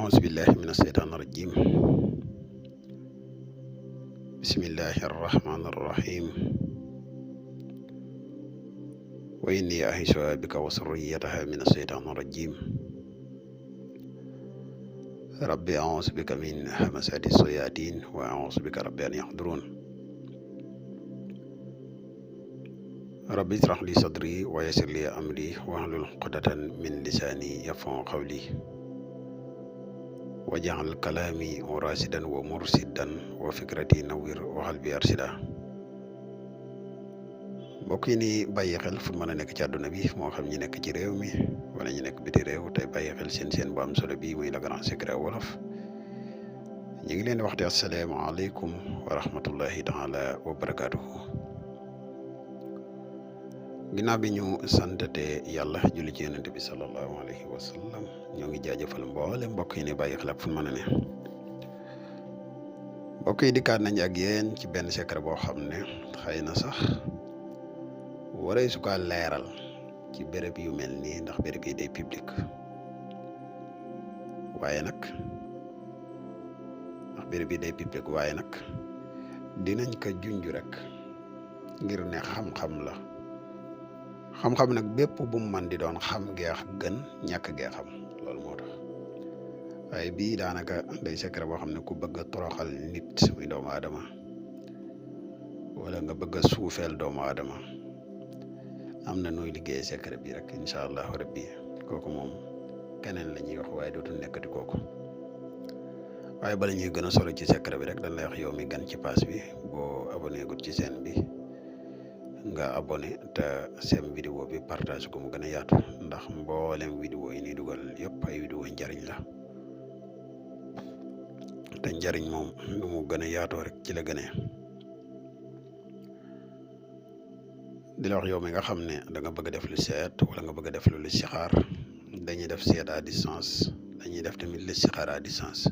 أعوذ بالله من الشيطان الرجيم. بسم الله الرحمن الرحيم. وإني أعيذها بك وذريتها من الشيطان الرجيم. ربي أعوذ بك من همزات الشياطين وأعوذ بك ربي أن يحضرون. ربي اشرح لي صدري ويسر لي أمري واحلل عقدة من لساني يفقهوا قولي وجعل كلامي راشدا ومرشدا وفكرتي نوير وقلبي أرشدا. mbokk yi ni bàyyi xel fu mën a nekk ci àdduna bi moo xam ñi nekk ci réew mi wala ñi nekk biti réew tey bàyyi xel seen bu am solo bi muy Le Grand Secret wolof ñu ngi leen di waxte asalaamaaleykum wa rahmatullahi taala wa barakaatuhu. ginnaaw bi ñu santate yàlla julli ci yonente bi sallallahu alayhi wa sallam ñoo ngi jaajëfal mboole mbokk yi ni bàyyi xel ak fu mën a ne. mbokk yi dikkaat nañ ak yéen ci benn secret boo xam ne xëy na sax waree su ko leeral ci béréb yu mel nii ndax béréb yi day public waaye nag dinañ ko junj rek ngir ne xam-xam la xam-xam nag bépp bu mu man di doon xam geex gën ñàkk gee xam loolu moo tax waaye bii daanaka day secret boo xam ne ku bëgg a toroxal nit muy doomu aadama wala nga bëgg a suufeel doomu aadama am na nooy liggéey secret bi rek incha allahu rabbi kooku moom keneen la ñuy wax waaye dootul nekkati kooku. waaye bala ñuy gën a solo ci secret bi rek dañ lay wax yow mi gan ci page bi boo abonné gut ci chaîne bi nga abonné te sem vidéo bi partage ko mu gën a yaatu ndax mboolem vidéo yi ni dugal yëpp ay vidéo njariñ la te njariñ moom lu mu gën a yaatoo rek ci la gënee. di la wax yow mi nga xam ne da nga bëgg def lu seet wala nga bëgg def lu listixaar dañuy def seet à distance dañuy def tamit listixaar à distance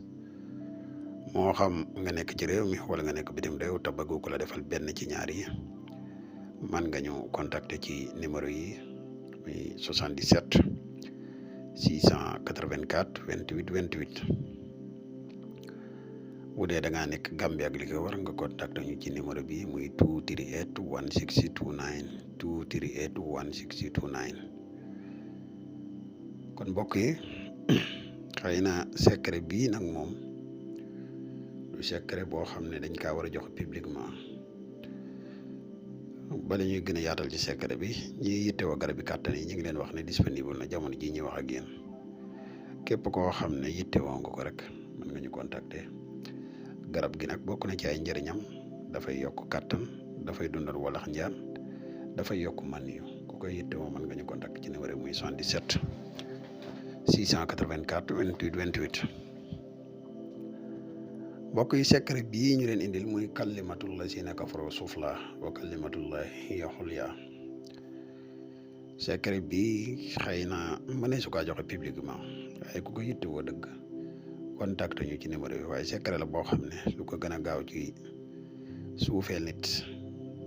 moo xam nga nekk ci réew mi wala nga nekk bitim réew te bëgg ko la defal benn ci ñaar yi man nga ñu contacter ci numéro yi muy 77 684 28 28 bu dee da ngaa nekk Gambie ak li ko war nga contacter ñu ci numéro bi muy 238 1629 238 1629. kon mbokk yi xëy na secret bii nag moom du secret boo xam ne dañ kaa war a jox publiquement bala ñuy gën a yaatal ci secret bi ñi yittewoo garab bi kàttan yi ñu ngi leen wax ne disponible na jamono ji ñuy wax ak yéen képp koo xam ne yittewoo nga ko rek mën nga ñu contacter. garab gi nag bokk na ci ay njëriñam dafay yokk kàttan dafay dundal walax njaan dafay yokk man yu ku koy yittewoo mën nga ñu contact ci numéro muy 77 684 28 28. mbokk yi secret bii ñu leen indil muy kalimatul lazina kafaru sufla wa kalimatullahi hiya ulya. secret bi xëy na mënee su kaa joxe publiquement waaye ku ko yittewoo dëgg contact ñu ci numéro bi waaye secret la boo xam ne lu ko gën a gaaw ci suufeel nit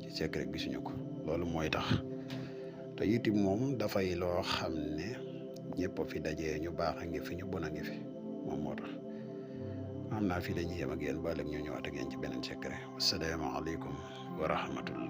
ci secret gisuñu ko loolu mooy tax te YouTube moom dafay loo xam ne ñëpp fi dajee ñu baax a ngi fi ñu bon a ngi fi moom moo tax am naa fii dañuy yem ak yéen ba léegi ñu ñëwaat ak yéen ci beneen secret wasalaamaaleykum wa rahmatullah.